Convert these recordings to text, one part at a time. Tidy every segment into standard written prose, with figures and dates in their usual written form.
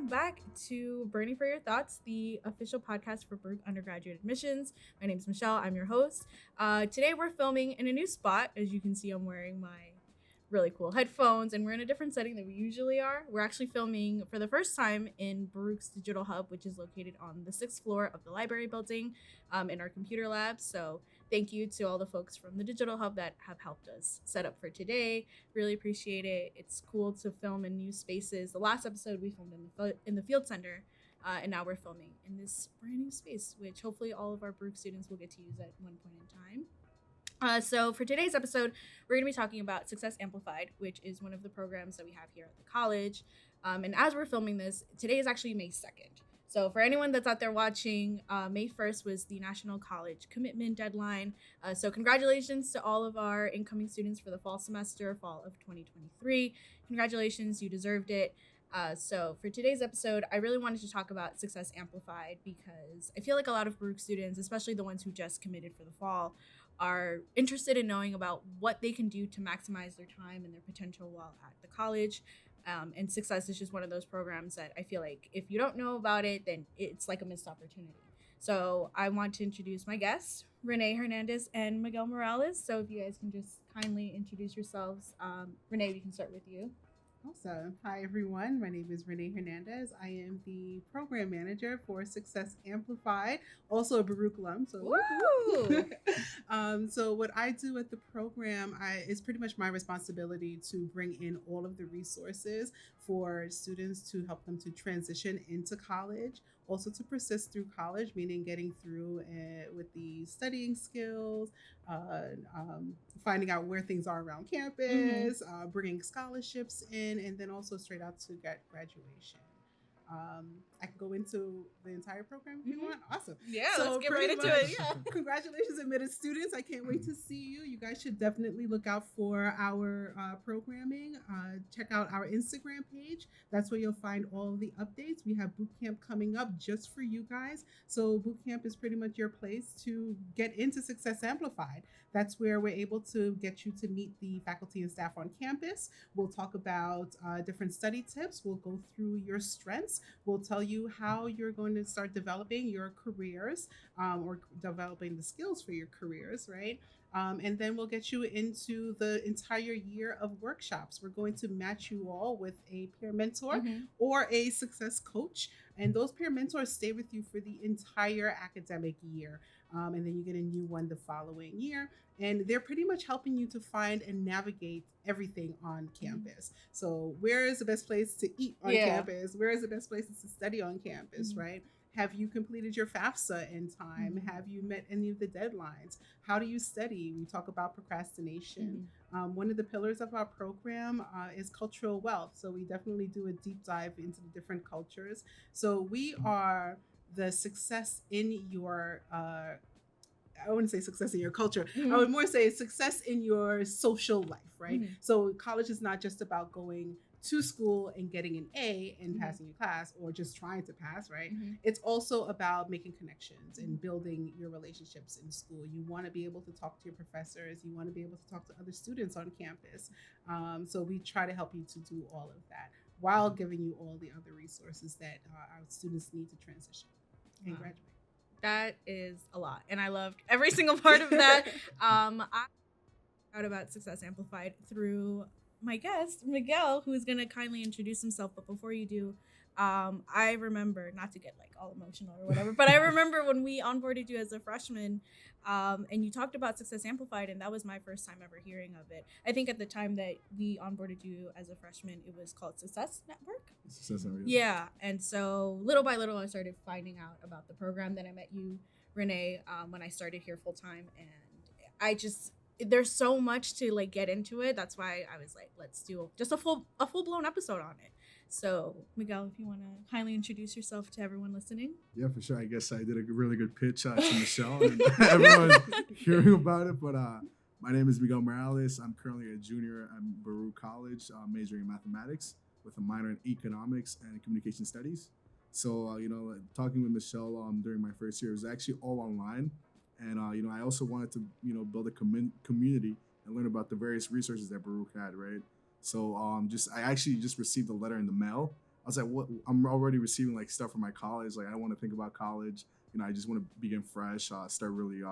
welcome back to Burning for Your Thoughts, the official podcast for Baruch Undergraduate admissions. My name is Michelle. I'm your host. Today we're filming in a new spot. As you can see, I'm wearing my really cool headphones, and we're in a different setting than we usually are. We're actually filming for the first time in Baruch's Digital Hub, which is located on the 6th floor of the library building in our computer lab. So thank you to all the folks from the Digital Hub that have helped us set up for today. Really appreciate it. It's cool to film in new spaces. The last episode we filmed in the field center, and now we're filming in this brand new space, which hopefully all of our Baruch students will get to use at one point in time. So for today's episode, we're going to be talking about Success Amplified, which is one of the programs that we have here at the college. And as we're filming this, today is actually May 2nd. So for anyone that's out there watching, May 1st was the National College Commitment Deadline. So congratulations to all of our incoming students for the fall semester, fall of 2023. Congratulations, you deserved it. So for today's episode, I really wanted to talk about Success Amplified because I feel like a lot of Baruch students, especially the ones who just committed for the fall, are interested in knowing about what they can do to maximize their time and their potential while at the college. And Success is just one of those programs that I feel like if you don't know about it, then it's like a missed opportunity. So I want to introduce my guests, Rene Hernandez and Miguel Morales. So if you guys can just kindly introduce yourselves. Rene, we can start with you. Awesome. Hi, everyone. My name is Rene Hernandez. I am the program manager for Success Amplified, also a Baruch alum. So, so what I do at the program is pretty much my responsibility to bring in all of the resources for students to help them to transition into college, also to persist through college, meaning getting through with the studying skills, finding out where things are around campus, bringing scholarships in, and then also straight out to get graduation. I can go into the entire program if you want. Awesome. Yeah, so let's get right into it. Yeah. Congratulations, admitted students. I can't wait to see you. You guys should definitely look out for our programming. Check out our Instagram page. That's where you'll find all of the updates. We have boot camp coming up just for you guys. So boot camp is pretty much your place to get into Success Amplified. That's where we're able to get you to meet the faculty and staff on campus. We'll talk about different study tips. We'll go through your strengths. We'll tell you how you're going to start developing your careers or developing the skills for your careers, right? And then we'll get you into the entire year of workshops. We're going to match you all with a peer mentor or a success coach. And those peer mentors stay with you for the entire academic year. And then you get a new one the following year. And they're pretty much helping you to find and navigate everything on campus. So where is the best place to eat on campus? Where is the best places to study on campus, right? Have you completed your FAFSA in time? Have you met any of the deadlines? How do you study? We talk about procrastination. One of the pillars of our program is cultural wealth. So we definitely do a deep dive into the different cultures. So we are the success in your I wouldn't say success in your culture. I would more say success in your social life, right? So college is not just about going to school and getting an A and passing your class or just trying to pass, right? It's also about making connections and building your relationships in school. You want to be able to talk to your professors. You want to be able to talk to other students on campus. So we try to help you to do all of that while giving you all the other resources that our students need to transition and graduate. That is a lot, and I loved every single part of that. I out about Success Amplified through my guest Miguel, who is going to kindly introduce himself. But before you do, I remember, not to get like all emotional or whatever, but I remember when we onboarded you as a freshman, and you talked about Success Amplified, and that was my first time ever hearing of it. I think at the time that we onboarded you as a freshman, it was called Success Network. Success Network. Yeah, and so little by little, I started finding out about the program. Then I met you, Rene, when I started here full time, and I just there's so much to like get into it. That's why I was like, let's do just a full blown episode on it. So Miguel, if you want to kindly introduce yourself to everyone listening. Yeah, for sure. I guess I did a really good pitch to Michelle and everyone's hearing about it. But my name is Miguel Morales. I'm currently a junior at Baruch College, majoring in mathematics with a minor in economics and communication studies. So, talking with Michelle during my first year was actually all online. And, I also wanted to, build a community and learn about the various resources that Baruch had, right? So I actually just received a letter in the mail was like, what? I'm already receiving like stuff from my college. Like I want to think about college. I just want to begin fresh, start really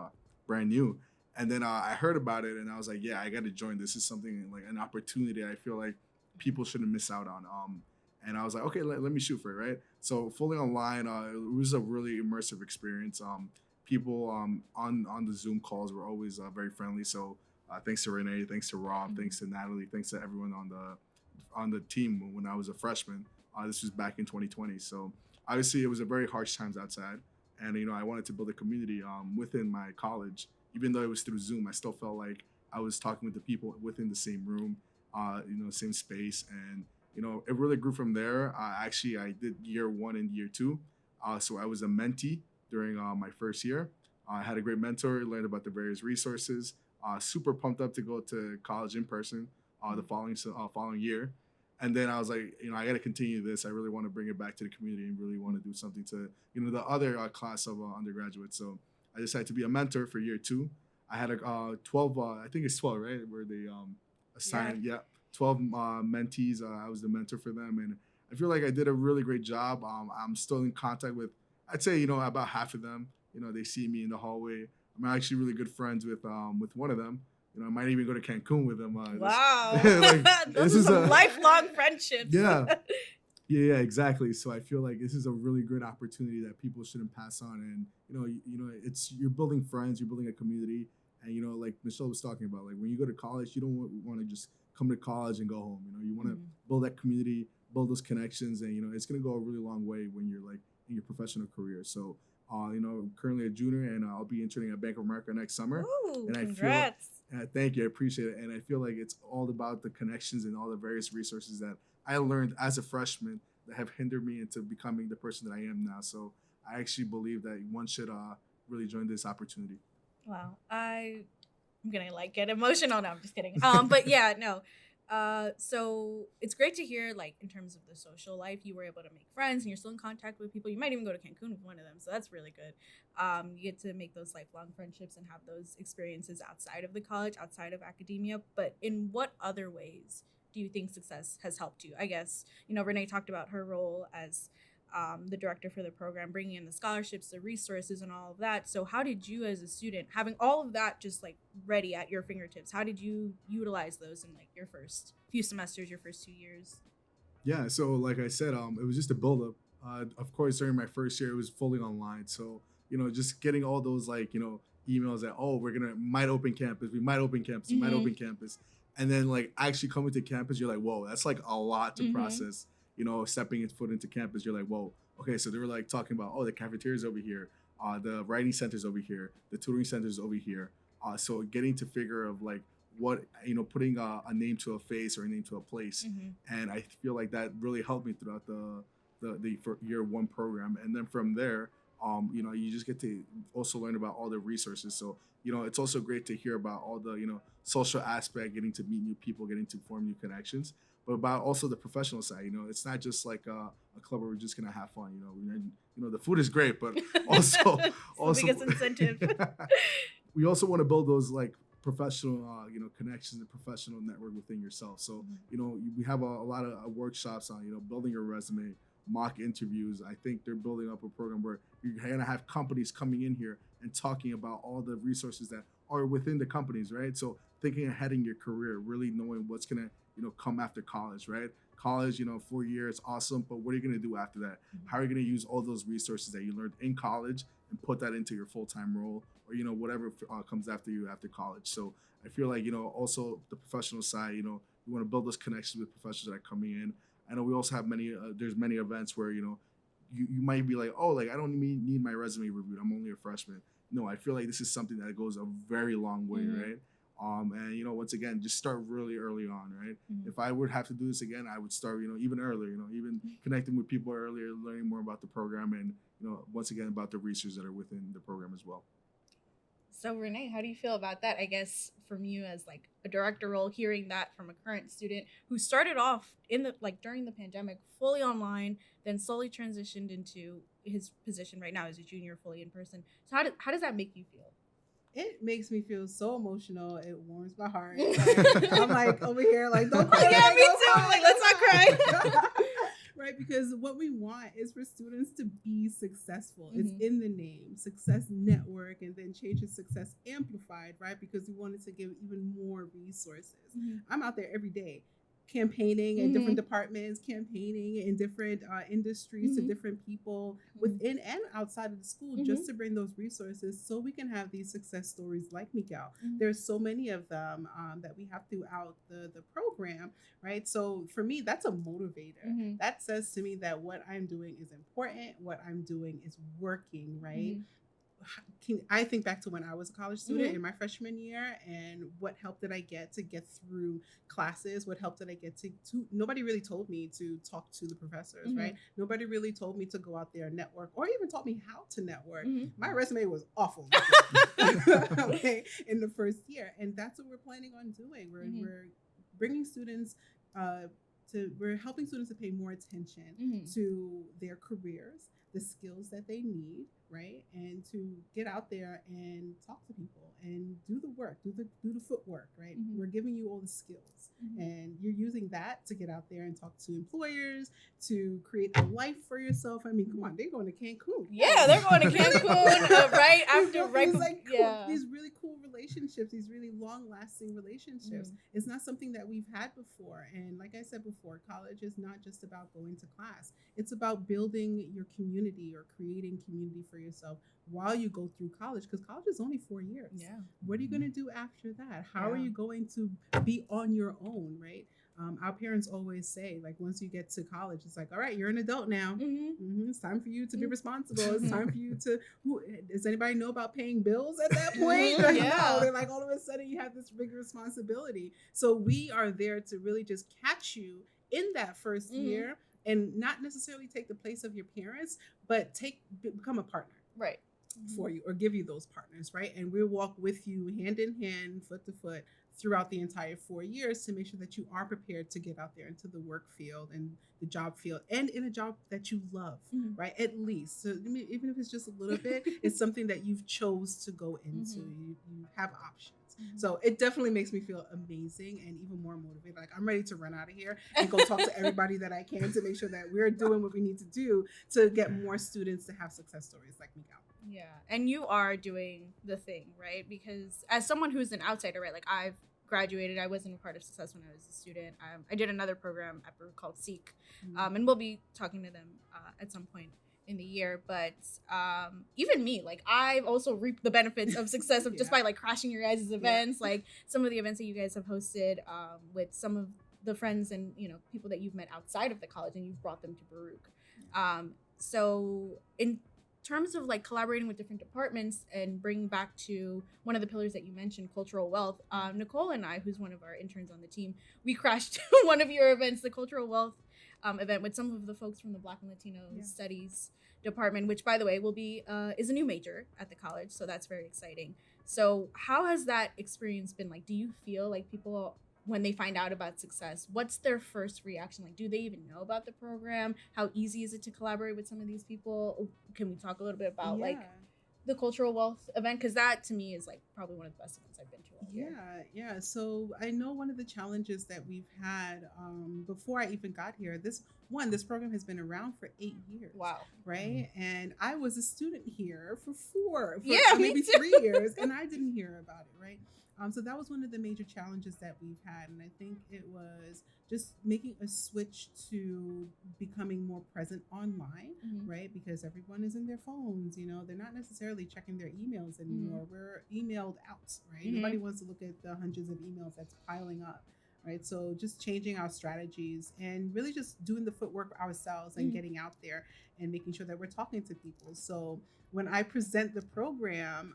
brand new. And then I heard about it and I was like, yeah, I got to join. This is something like an opportunity I feel like people shouldn't miss out on. And I was like, okay, let me shoot for it, right? So fully online, it was a really immersive experience. People on the Zoom calls were always very friendly. So thanks to Rene, thanks to Rob, thanks to Natalie, thanks to everyone on the team when I was a freshman. This was back in 2020. So obviously it was a very harsh times outside. And, I wanted to build a community within my college. Even though it was through Zoom, I still felt like I was talking with the people within the same room, same space. And, it really grew from there. Actually, I did year 1 and year 2. So I was a mentee during my first year. I had a great mentor, learned about the various resources. Super pumped up to go to college in person the following year. And then I was like, I got to continue this. I really want to bring it back to the community and really want to do something to, the other class of undergraduates. So I decided to be a mentor for year 2. I had 12, I think it's 12, right? Where they assigned, 12 mentees. I was the mentor for them. And I feel like I did a really great job. I'm still in contact with, I'd say, about half of them. They see me in the hallway. I'm actually really good friends with one of them. I might even go to Cancun with them. Wow. This is some lifelong friendships. Yeah. Yeah, exactly. So I feel like this is a really great opportunity that people shouldn't pass on. And, you're building friends, you're building a community. And, like Michelle was talking about, like when you go to college, you don't want to just come to college and go home. You want to build that community, build those connections. And, it's going to go a really long way when you're like in your professional career. So, currently a junior and I'll be interning at Bank of America next summer. Ooh, and congrats. Thank you. I appreciate it. And I feel like it's all about the connections and all the various resources that I learned as a freshman that have hindered me into becoming the person that I am now. So I actually believe that one should really join this opportunity. Wow. I'm going to get emotional. No, I'm just kidding. But yeah, no. So it's great to hear, like, in terms of the social life, you were able to make friends and you're still in contact with people. You might even go to Cancun with one of them. So that's really good. You get to make those lifelong friendships and have those experiences outside of the college, outside of academia. But in what other ways do you think success has helped you? I guess, Rene talked about her role as the director for the program, bringing in the scholarships, the resources, and all of that. So how did you as a student, having all of that just like ready at your fingertips, how did you utilize those in like your first few semesters, your first 2 years? Yeah, so like I said, it was just a buildup. Of course, during my first year, it was fully online. So, just getting all those emails that, oh, we might open campus, we might open campus, we might open campus. And then like actually coming to campus, you're like, whoa, that's like a lot to process. Stepping its foot into campus, you're like, whoa, okay. So they were like talking about, oh, the cafeteria's over here, the writing center's over here, the tutoring center's over here. So getting to figure of like what, putting a name to a face or a name to a place. And I feel like that really helped me throughout the for year 1 program. And then from there, you just get to also learn about all the resources. So, it's also great to hear about all the, social aspect, getting to meet new people, getting to form new connections. But about also the professional side, it's not just like a club where we're just gonna have fun. The food is great, but also the biggest incentive. We also want to build those like professional, connections and professional network within yourself. So we have a lot of workshops on building your resume, mock interviews. I think they're building up a program where you're gonna have companies coming in here and talking about all the resources that are within the companies, right? So thinking ahead in your career, really knowing what's gonna come after college, right? College, 4 years, awesome, but what are you going to do after that? How are you going to use all those resources that you learned in college and put that into your full-time role or, whatever comes after you after college? So I feel like, also the professional side, you want to build those connections with professionals that are coming in. I know we also have there's many events where, you might be like, oh, like, I don't need my resume reviewed. I'm only a freshman. No, I feel like this is something that goes a very long way, right? And once again, just start really early on, right? If I would have to do this again, I would start, even earlier, even connecting with people earlier, learning more about the program and, once again, about the research that are within the program as well. So Rene, how do you feel about that? I guess from you as like a director role, hearing that from a current student who started off during the pandemic, fully online, then slowly transitioned into his position right now as a junior, fully in person. So how does that make you feel? It makes me feel so emotional. It warms my heart. Like, I'm like over here, like, don't cry. Yeah, me too. Like, let's not cry. right? Because what we want is for students to be successful. It's in the name, success network, and then change it success amplified, right? Because we wanted to give even more resources. I'm out there every day campaigning in different departments, campaigning in different industries to different people within and outside of the school, just to bring those resources so we can have these success stories like Miguel. There's so many of them that we have throughout the program, right? So for me, that's a motivator. That says to me that what I'm doing is important, what I'm doing is working, right? I think back to when I was a college student in my freshman year, and what help did I get to get through classes? What help did I get to nobody really told me to talk to the professors, right? Nobody really told me to go out there and network, or even taught me how to network. My resume was awful okay, in the first year. And that's what we're planning on doing. We're bringing students we're helping students to pay more attention to their careers, the skills that they need, right? And to get out there and talk to people and do the work, do the footwork, right? We're giving you all the skills, and you're using that to get out there and talk to employers, to create a life for yourself. I mean, come on, they're going to Cancun. Yeah, they're going to Cancun right after, These really cool relationships, these really long-lasting relationships. It's not something that we've had before. And like I said before, college is not just about going to class. It's about building your community or creating community for yourself while you go through college, because college is only 4 years. Yeah. What are you going to do after that? How are you going to be on your own, right? Our parents always say, like, once you get to college, it's like, all right, you're an adult now. It's time for you to be responsible. It's time for you to, does anybody know about paying bills at that point? Like, no, they're like, all of a sudden you have this big responsibility. So we are there to really just catch you in that first year, and not necessarily take the place of your parents, but become a partner. Right. For you, or give you those partners, right? And we'll walk with you hand in hand, foot to foot, throughout the entire 4 years to make sure that you are prepared to get out there into the work field and the job field, and in a job that you love, right? At least. So even if it's just a little bit, it's something that you've chose to go into. You have options. So it definitely makes me feel amazing and even more motivated. Like, I'm ready to run out of here and go talk to everybody that I can to make sure that we're doing what we need to do to get more students to have success stories like Miguel. Yeah, and you are doing the thing, right? Because as someone who's an outsider, right? Like, I've graduated. I wasn't a part of Success when I was a student. I did another program at Baruch called Seek, and we'll be talking to them at some point in the year. But even me, like, I've also reaped the benefits of success of just by like crashing your guys' events, like some of the events that you guys have hosted with some of the friends and, you know, people that you've met outside of the college, and you've brought them to Baruch. So in terms of like collaborating with different departments and bringing back to one of the pillars that you mentioned, cultural wealth, Nicole and I, who's one of our interns on the team, we crashed one of your events, the cultural wealth event, with some of the folks from the Black and Latino Studies department, which, by the way, will be is a new major at the college, so that's very exciting. So how has that experience been like? Do you feel like people, when they find out about success, what's their first reaction? Like, do they even know about the program? How easy is it to collaborate with some of these people? Can we talk a little bit about like the cultural wealth event? Because that to me is like probably one of the best events I've been to all year. Yeah. So I know one of the challenges that we've had before I even got here, this program has been around for 8 years. Wow. Right. And I was a student here for me maybe too. 3 years, and I didn't hear about it. Right. So that was one of the major challenges that we've had. And I think it was just making a switch to becoming more present online, right? Because everyone is in their phones, you know, they're not necessarily checking their emails anymore. We're emailed out, right? Nobody wants to look at the hundreds of emails that's piling up, right? So just changing our strategies and really just doing the footwork ourselves and getting out there and making sure that we're talking to people. So when I present the program,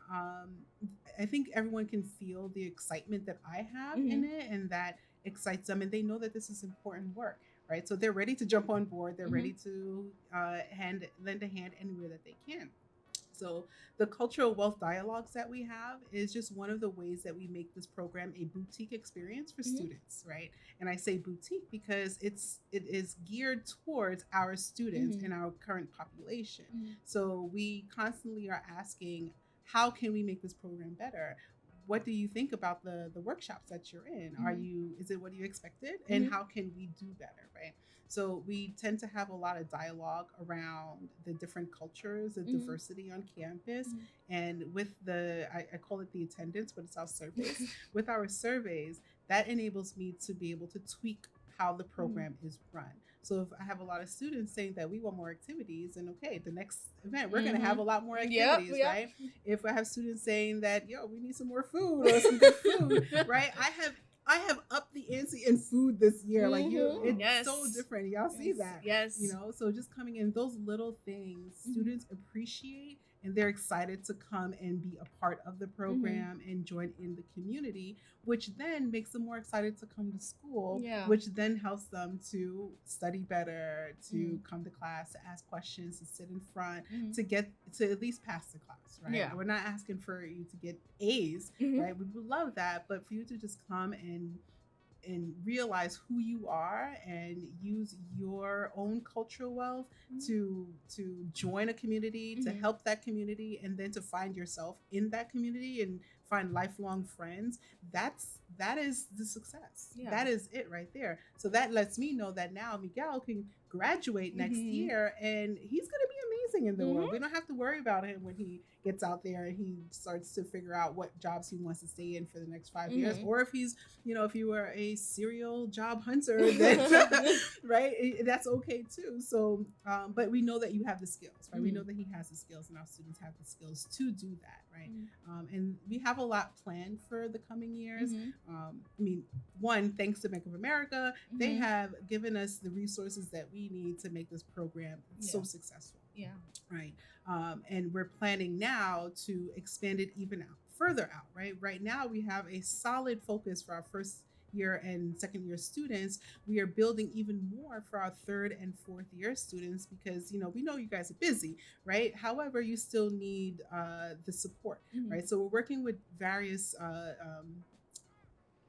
I think everyone can feel the excitement that I have in it, and that excites them, and they know that this is important work, right? So they're ready to jump on board. They're ready to lend a hand anywhere that they can. So the cultural wealth dialogues that we have is just one of the ways that we make this program a boutique experience for students, right? And I say boutique because it is geared towards our students and our current population. So we constantly are asking, how can we make this program better? What do you think about the workshops that you're in? Is it what you expected? And how can we do better, right? So we tend to have a lot of dialogue around the different cultures, the diversity on campus. And with I call it the attendance, but it's our surveys. With our surveys, that enables me to be able to tweak how the program is run. So if I have a lot of students saying that we want more activities, and okay, the next event we're going to have a lot more activities, right? If I have students saying that, we need some more food or some good food, right? I have upped the ante in food this year. Like it's so different. Y'all see that? Yes. So just coming in, those little things, students appreciate, and they're excited to come and be a part of the program and join in the community, which then makes them more excited to come to school, which then helps them to study better, to come to class, to ask questions, to sit in front, to get to at least pass the class, right? Yeah. We're not asking for you to get A's, right? We would love that, but for you to just come and realize who you are and use your own cultural wealth to join a community, to help that community, and then to find yourself in that community and find lifelong friends. That is the success. That is it right there. So that lets me know that now Miguel can graduate next year and he's going to be amazing in the world. We don't have to worry about him when he gets out there and he starts to figure out what jobs he wants to stay in for the next 5 years, or if he's, if you were a serial job hunter, then right, that's okay too. So, but we know that you have the skills, right? We know that he has the skills, and our students have the skills to do that, right? And we have a lot planned for the coming years. One, thanks to Bank of America, they have given us the resources that we need to make this program so successful. Yeah. Right. And we're planning now to expand it even further out, right? Right now, we have a solid focus for our first year and second year students. We are building even more for our third and fourth year students because, we know you guys are busy, right? However, you still need the support, right? So we're working with various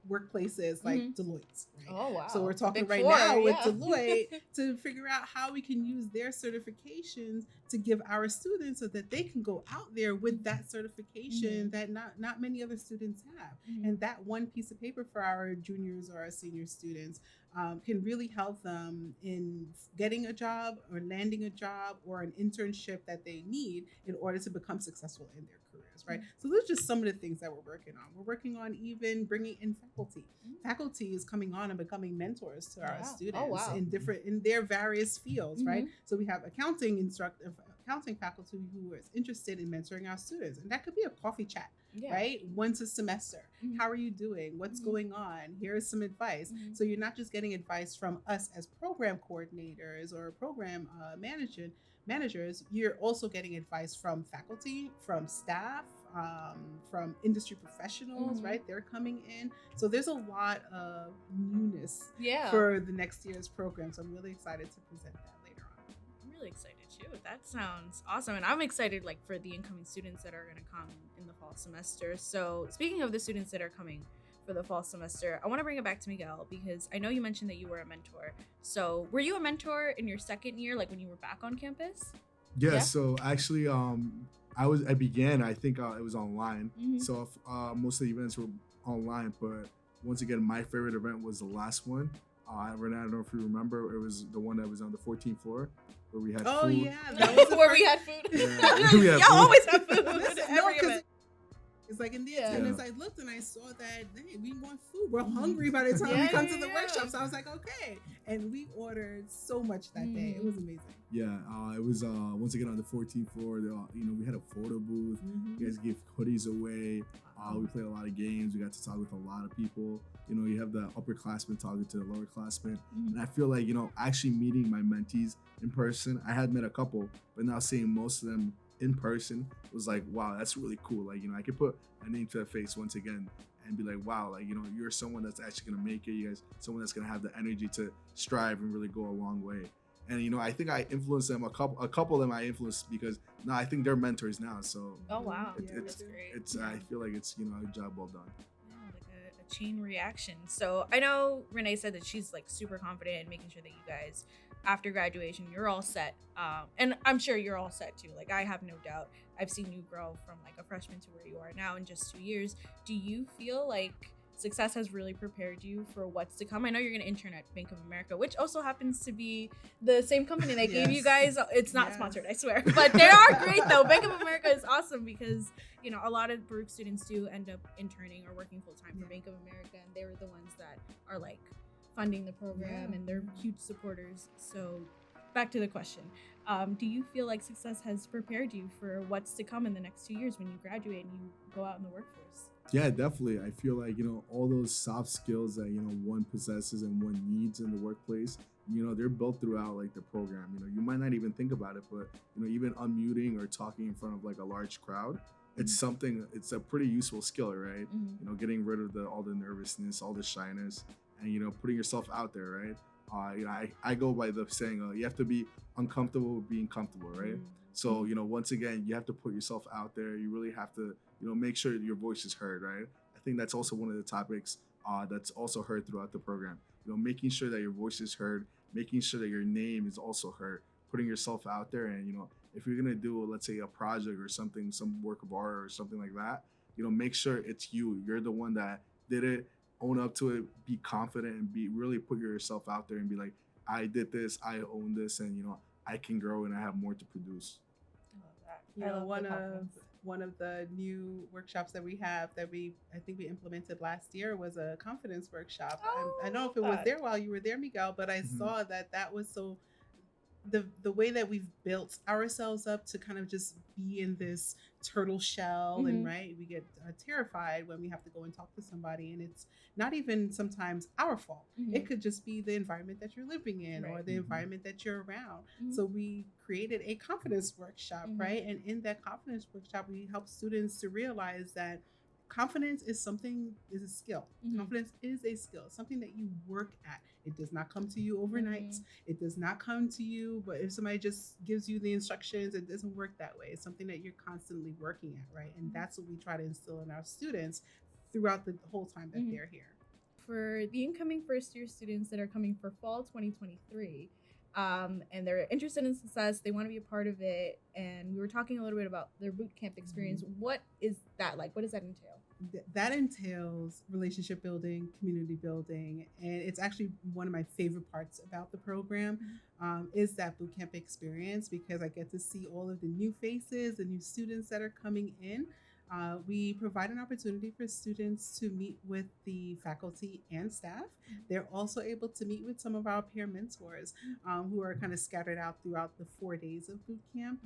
workplaces like Deloitte, right? Oh, wow. So we're talking Big right four, now with Deloitte to figure out how we can use their certifications to give our students so that they can go out there with that certification that not many other students have. And that one piece of paper for our juniors or our senior students can really help them in getting a job or landing a job or an internship that they need in order to become successful in their careers, right? So those are just some of the things that we're working on. We're working on even bringing in faculty. Faculty is coming on and becoming mentors to our students in their various fields, right? So we have accounting faculty who is interested in mentoring our students, and that could be a coffee chat. Right? Once a semester. How are you doing? What's going on? Here's some advice. So you're not just getting advice from us as program coordinators or program managers. You're also getting advice from faculty, from staff, from industry professionals, right? They're coming in. So there's a lot of newness for the next year's program. So I'm really excited to present that later on. I'm really excited too. That sounds awesome. And I'm excited for the incoming students that are going to come in the fall semester. So speaking of the students that are coming for the fall semester, I want to bring it back to Miguel because I know you mentioned that you were a mentor. So were you a mentor in your second year, when you were back on campus? Yeah. So actually, I began, I think it was online. So most of the events were online, but once again, my favorite event was the last one. Rene, I don't know if you remember, it was the one that was on the 14th floor where we had food. Oh yeah, that was where we had food. Yeah, we had Y'all food. always have food. Every because event. it's like in the attendance, I looked and I saw that, hey, we want food. We're hungry by the time we come to the workshop. So I was like, okay. And we ordered so much that day. It was amazing. Yeah, it was once again on the 14th floor. We had a photo booth. You guys gave hoodies away. We played a lot of games. We got to talk with a lot of people. You have the upperclassmen talking to the lowerclassmen. And I feel like, actually meeting my mentees in person, I had met a couple, but now seeing most of them in person was like, wow, that's really cool. I could put a name to a face once again and be like, wow, you're someone that's actually going to make it. You guys, someone that's going to have the energy to strive and really go a long way. And, I think I influenced them, a couple of them I influenced because now I think they're mentors now. So, oh, wow. That's great. I feel like it's, a job well done. Yeah, a chain reaction. So I know Rene said that she's super confident in making sure that you guys, after graduation, you're all set. And I'm sure you're all set too. I have no doubt. I've seen you grow from a freshman to where you are now in just 2 years. Do you feel like success has really prepared you for what's to come. I know you're going to intern at Bank of America, which also happens to be the same company that gave you guys. It's not sponsored, I swear, but they are great though. Bank of America is awesome because, you know, a lot of Baruch students do end up interning or working full time for Bank of America, and they were the ones that are like funding the program and they're huge supporters. So back to the question. Do you feel like success has prepared you for what's to come in the next 2 years when you graduate and you go out in the workforce? Yeah, definitely. I feel like, you know, all those soft skills that, you know, one possesses and one needs in the workplace, you know, they're built throughout like the program. You know, you might not even think about it, but, you know, even unmuting or talking in front of like a large crowd, it's something, it's a pretty useful skill, right? You know, getting rid of all the nervousness, all the shyness, and, you know, putting yourself out there, right? You know, I go by the saying, you have to be uncomfortable with being comfortable, right? So, you know, once again, you have to put yourself out there. You really have to, you know, make sure your voice is heard, right? I think that's also one of the topics that's also heard throughout the program. You know, making sure that your voice is heard, making sure that your name is also heard, putting yourself out there. And, you know, if you're going to do, let's say, a project or something, some work of art or something like that, you know, make sure it's you. You're the one that did it. Own up to it, be confident, and be really put yourself out there and be like, I did this, I own this, and, you know, I can grow and I have more to produce. I love that. You know, one of the new workshops that we have that I think we implemented last year was a confidence workshop. I don't know if it was there while you were there, Miguel, but I saw that was so the way that we've built ourselves up to kind of just be in this turtle shell, and right, we get terrified when we have to go and talk to somebody, and it's not even sometimes our fault. It could just be the environment that you're living in or the environment that you're around. So we created a confidence workshop, right? And in that confidence workshop, we help students to realize that confidence is a skill. Confidence is a skill, something that you work at. It does not come to you overnight. It does not come to you, but if somebody just gives you the instructions, it doesn't work that way. It's something that you're constantly working at, right? And that's what we try to instill in our students throughout the whole time that they're here. For the incoming first year students that are coming for fall 2023, and they're interested in success, they want to be a part of it, and we were talking a little bit about their boot camp experience. What is that like? What does that entail? That entails relationship building, community building, and it's actually one of my favorite parts about the program is that boot camp experience, because I get to see all of the new faces, the new students that are coming in. We provide an opportunity for students to meet with the faculty and staff. They're also able to meet with some of our peer mentors who are kind of scattered out throughout the 4 days of boot camp.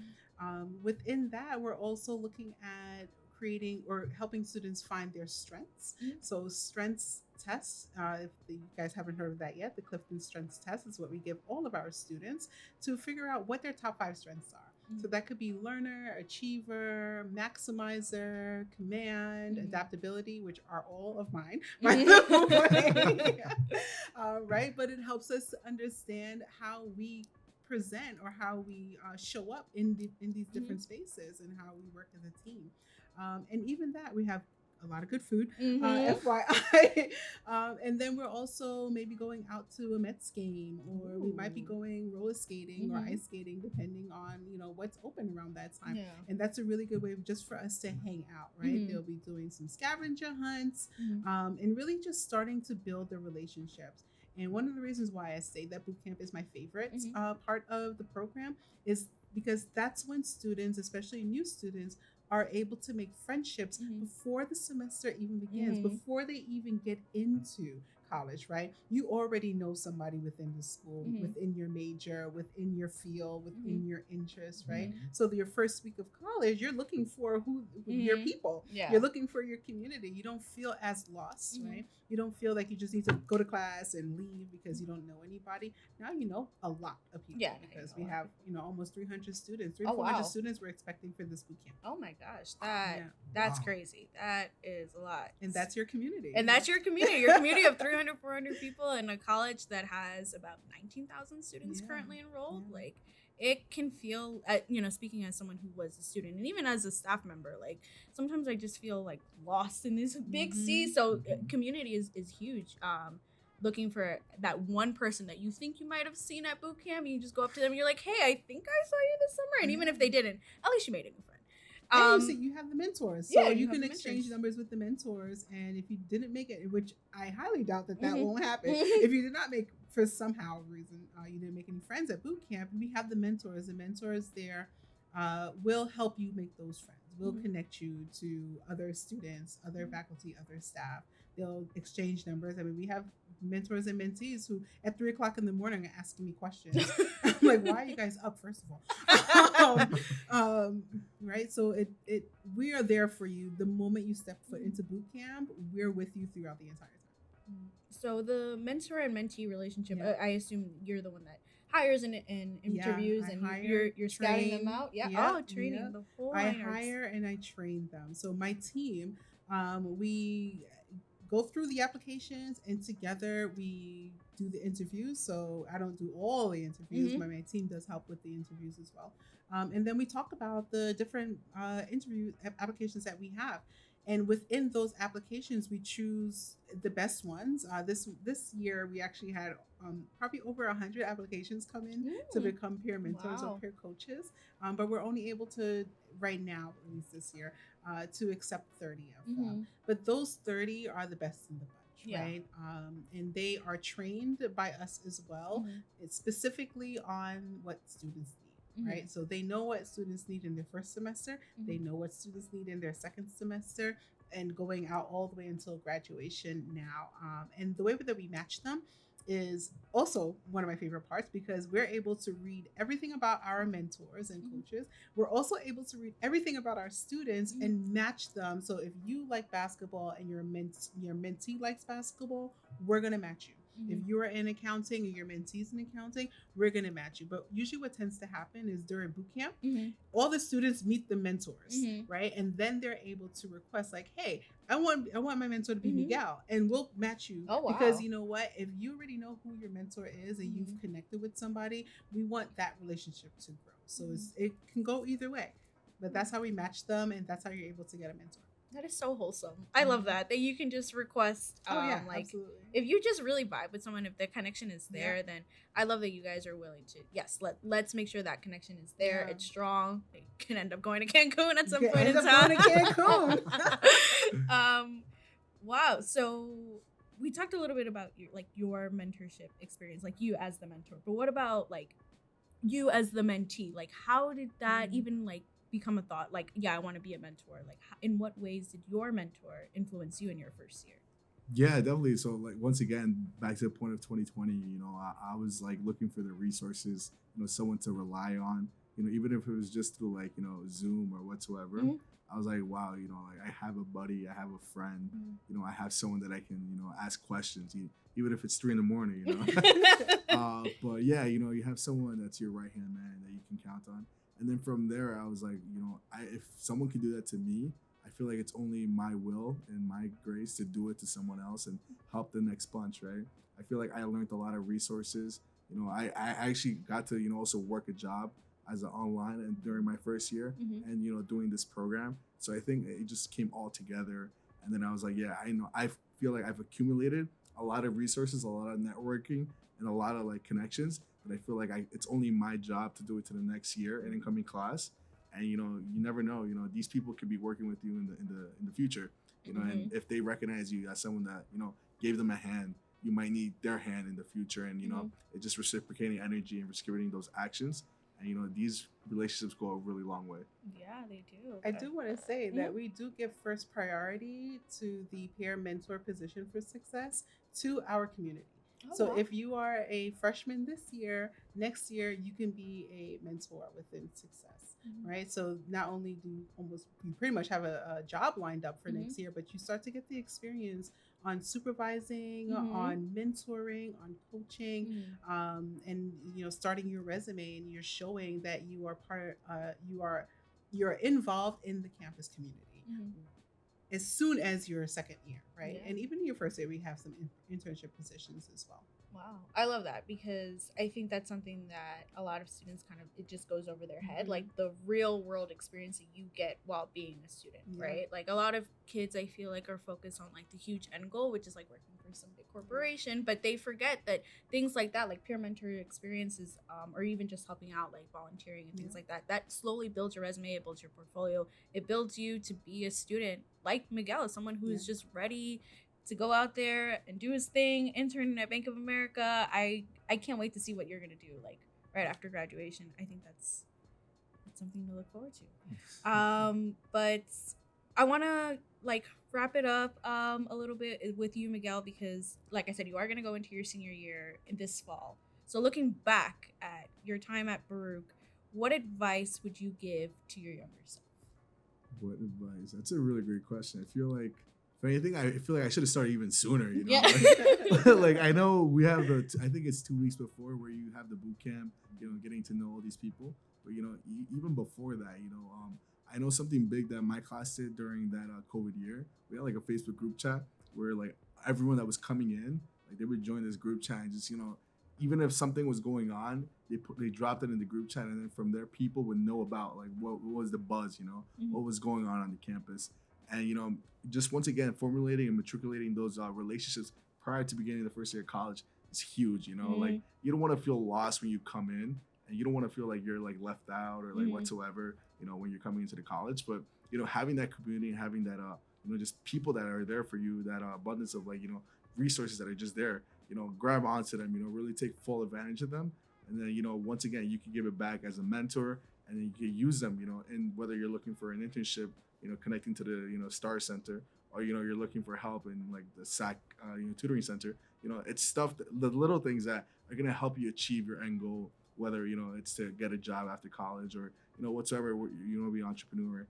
Within that, we're also looking at creating or helping students find their strengths. So strengths tests, if you guys haven't heard of that yet, the Clifton Strengths Test is what we give all of our students to figure out what their top 5 strengths are. So that could be learner, achiever, maximizer, command, adaptability, which are all of mine, by the way. Right? But it helps us to understand how we present or how we show up in these different spaces and how we work as a team. And even that, we have a lot of good food, FYI. And then we're also maybe going out to a Mets game, or we might be going roller skating or ice skating, depending on, you know, what's open around that time. And that's a really good way just for us to hang out, right? They'll be doing some scavenger hunts and really just starting to build the relationships. And one of the reasons why I say that boot camp is my favorite part of the program is because that's when students, especially new students, are able to make friendships before the semester even begins, before they even get into college, right? You already know somebody within the school, within your major, within your field, within your interests, right? So your first week of college, you're looking for your people. You're looking for your community. You don't feel as lost, right? You don't feel like you just need to go to class and leave because you don't know anybody. Now you know a lot of people because we have, you know, almost 300 students, 400 students we're expecting for this boot camp. Oh my gosh, that's crazy. That is a lot. And that's your community. And that's your community of 300, 400 people in a college that has about 19,000 students currently enrolled. Like, it can feel, you know, speaking as someone who was a student and even as a staff member, like sometimes I just feel like lost in this big sea. So community is huge. Looking for that one person that you think you might have seen at boot camp, you just go up to them and you're like, hey, I think I saw you this summer. And even if they didn't, at least you made a new friend. And you see, you have the mentors, so yeah, you have can the exchange mentors. numbers with the mentors. And if you didn't make it, which I highly doubt that Mhm. won't happen, if you did not make, for somehow reason, you didn't make any friends at boot camp, we have the mentors. The mentors there will help you make those friends. Will Mhm. connect you to other students, other faculty, other staff. They'll exchange numbers. I mean, we have mentors and mentees who at 3 o'clock in the morning are asking me questions. I'm like, why are you guys up, first of all? Right. So we are there for you. The moment you step foot into boot camp, we're with you throughout the entire time. So the mentor and mentee relationship, Yeah. I assume you're the one that hires and interviews, I and hire, you're scouting them train. out. Yeah. Yeah, Oh, training yeah. the whole I nine yards. hire and I train them. So my team, we go through the applications and together we do the interviews. So I don't do all the interviews, Mhm. but my team does help with the interviews as well. And then we talk about the different interview applications that we have. And within those applications, we choose the best ones. This year, we actually had probably over 100 applications come in to become peer mentors or Wow. peer coaches. But we're only able to, right now, at least this year, to accept 30 of them. But those 30 are the best in the bunch, Yeah. right? And they are trained by us as well. It's specifically on what students need, right? So they know what students need in their first semester. They know what students need in their second semester, and going out all the way until graduation now. And the way that we match them is also one of my favorite parts, because we're able to read everything about our mentors and coaches. We're also able to read everything about our students and match them. So if you like basketball and your mentee likes basketball, we're going to match you. If you're in accounting and your mentee's in accounting, we're going to match you. But usually what tends to happen is during boot camp, all the students meet the mentors, right? And then they're able to request, like, hey, I want my mentor to be Miguel, and we'll match you. Oh, wow. Because you know what? If you already know who your mentor is and you've connected with somebody, we want that relationship to grow. So it can go either way. But that's how we match them, and that's how you're able to get a mentor. That is so wholesome. I love that you can just request. Like, absolutely. If you just really vibe with someone, if the connection is there, then I love that you guys are willing to. Yes, let's make sure that connection is there. Yeah. It's strong. They can end up going to Cancun at some You point in end up time. going to Cancun. Wow. So we talked a little bit about your mentorship experience, like you as the mentor. But what about like you as the mentee? Like, how did that even like become a thought? Like, yeah, I want to be a mentor. Like, in what ways did your mentor influence you in your first year? Yeah, definitely. So like once again, back to the point of 2020, I was like looking for the resources, someone to rely on, even if it was just through like, Zoom or whatsoever. I was like, wow, like I have a buddy, I have a friend, I have someone that I can, ask questions, even if it's 3 a.m, but yeah, you have someone that's your right-hand man that you can count on. And then from there, I was like, if someone can do that to me, I feel like it's only my will and my grace to do it to someone else and help the next bunch, right? I feel like I learned a lot of resources. I actually got to, also work a job as an online and during my first year and, doing this program. So I think it just came all together. And then I was like, yeah, I feel like I've accumulated a lot of resources, a lot of networking, and a lot of like connections. But I feel like it's only my job to do it to the next year and incoming class. And you never know. These people could be working with you in the future. And if they recognize you as someone that gave them a hand, you might need their hand in the future. And it's just reciprocating energy and reciprocating those actions. And these relationships go a really long way. Yeah, they do. I do want to say that we do give first priority to the peer mentor position for success to our community. So if you are a freshman this year, next year you can be a mentor within success, right? So not only do you pretty much have a job lined up for next year, but you start to get the experience on supervising, on mentoring, on coaching, and starting your resume, and you're showing that you are you're involved in the campus community. As soon as your second year, right? Yeah. And even in your first year, we have some internship positions as well. Wow. I love that because I think that's something that a lot of students kind of, it just goes over their head. Like the real world experience that you get while being a student, right? Like a lot of kids, I feel like, are focused on like the huge end goal, which is like working for some big corporation, but they forget that things like that, like peer mentoring experiences, or even just helping out, like volunteering and things like that, that slowly builds your resume, it builds your portfolio, it builds you to be a student like Miguel, someone who is just ready to go out there and do his thing, intern at Bank of America. I can't wait to see what you're gonna do like right after graduation. I think that's something to look forward to. But I want to like wrap it up a little bit with you, Miguel, because like I said, you are gonna go into your senior year in this fall. So looking back at your time at Baruch, what advice would you give to your younger self? What advice? That's a really great question. I feel like, if anything, I feel like I should have started even sooner. You know, Yeah. like I know we have I think it's 2 weeks before where you have the boot camp. You know, getting to know all these people. But you know, even before that, you know, I know something big that my class did during that COVID year. We had like a Facebook group chat where like everyone that was coming in, like they would join this group chat and just, you know, even if something was going on, they dropped it in the group chat, and then from there people would know about like what was the buzz, you know, what was going on the campus. And, you know, just once again, formulating and matriculating those relationships prior to beginning the first year of college is huge, you know, like you don't want to feel lost when you come in, and you don't want to feel like you're like left out or like whatsoever, you know, when you're coming into the college. But, you know, having that community and having that, you know, just people that are there for you, that abundance of like, you know, resources that are just there, you know, grab onto them, you know, really take full advantage of them. And then, you know, once again, you can give it back as a mentor, and then you can use them, you know, and whether you're looking for an internship, you know, connecting to the, you know, STAR Center, or, you know, you're looking for help in like the SAC, you know, tutoring center, you know, it's stuff, the little things that are going to help you achieve your end goal, whether, you know, it's to get a job after college or, you know, whatsoever, you want to be an entrepreneur.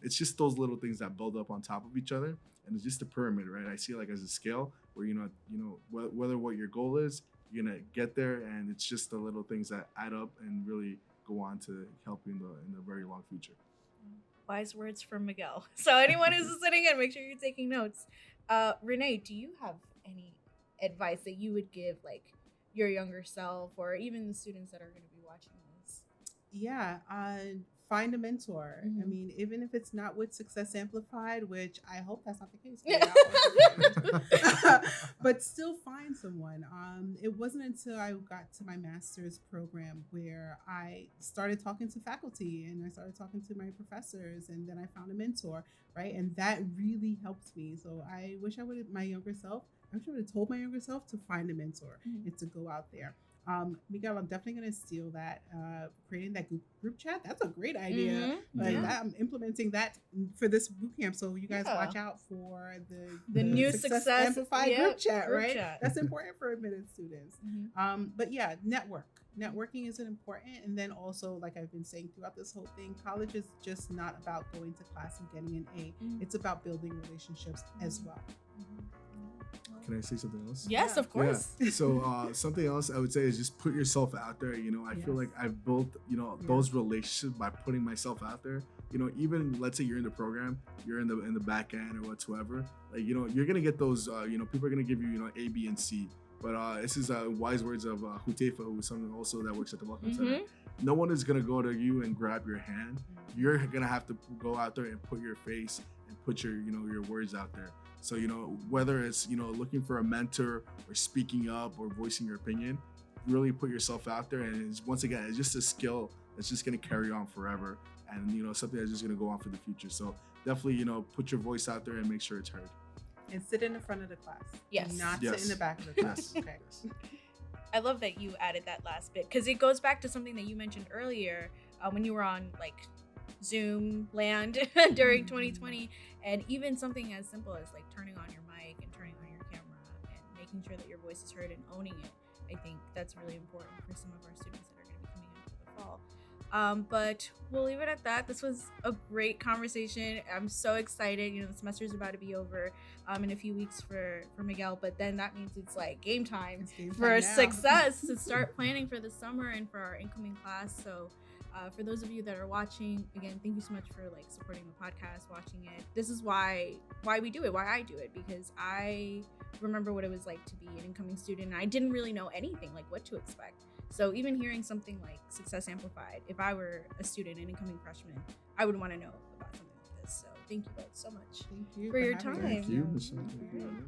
It's just those little things that build up on top of each other. And it's just a pyramid, right? I see it like as a scale where, you know, whether what your goal is, you're going to get there. And it's just the little things that add up and really go on to help you in the very long future. Wise words from Miguel. So anyone who's sitting in, make sure you're taking notes. Rene, do you have any advice that you would give like your younger self, or even the students that are going to be watching this? Yeah, find a mentor. I mean, even if it's not with Success Amplified, which I hope that's not the case, but still find someone. It wasn't until I got to my master's program where I started talking to faculty and I started talking to my professors, and then I found a mentor, right? And that really helped me. So I wish I would have told my younger self to find a mentor and to go out there. Miguel, I'm definitely going to steal that. Creating that group chat, that's a great idea. I'm implementing that for this bootcamp. So you guys watch out for the new Success Amplified group chat, right? That's important for admitted students. But yeah, networking is important. And then also, like I've been saying throughout this whole thing, college is just not about going to class and getting an A. It's about building relationships as well. Can I say something else? Yes, of course. Yeah. So something else I would say is just put yourself out there. You know, I feel like I've built, you know, those relationships by putting myself out there. You know, even let's say you're in the program, you're in the back end or whatsoever. Like, you know, you're gonna get those. You know, people are gonna give you, you know, A, B, and C. But this is wise words of Hutefa, who is someone also that works at the Welcome Center. No one is gonna go to you and grab your hand. You're gonna have to go out there and put your face and put your, you know, your words out there. So, you know, whether it's, you know, looking for a mentor or speaking up or voicing your opinion, really put yourself out there. And it's, once again, it's just a skill that's just going to carry on forever. And, you know, something that's just going to go on for the future. So definitely, you know, put your voice out there and make sure it's heard. And sit in the front of the class. Yes. Not sit in the back of the class. Okay. I love that you added that last bit, because it goes back to something that you mentioned earlier when you were on like Zoom land during 2020, and even something as simple as like turning on your mic and turning on your camera and making sure that your voice is heard and owning it. I think that's really important for some of our students that are going to be coming in for the fall. But we'll leave it at that. This was a great conversation. I'm so excited. You know, the semester is about to be over in a few weeks for Miguel, but then that means it's like game time for Success to start planning for the summer and for our incoming class. So for those of you that are watching, again, thank you so much for like supporting the podcast, watching it. This is why we do it, why I do it, because I remember what it was like to be an incoming student. And I didn't really know anything, like what to expect. So even hearing something like Success Amplified, if I were a student, an incoming freshman, I would want to know about something like this. So thank you both so much Thank you for your having time. us. Thank you, Yeah. Michelle. Thank you.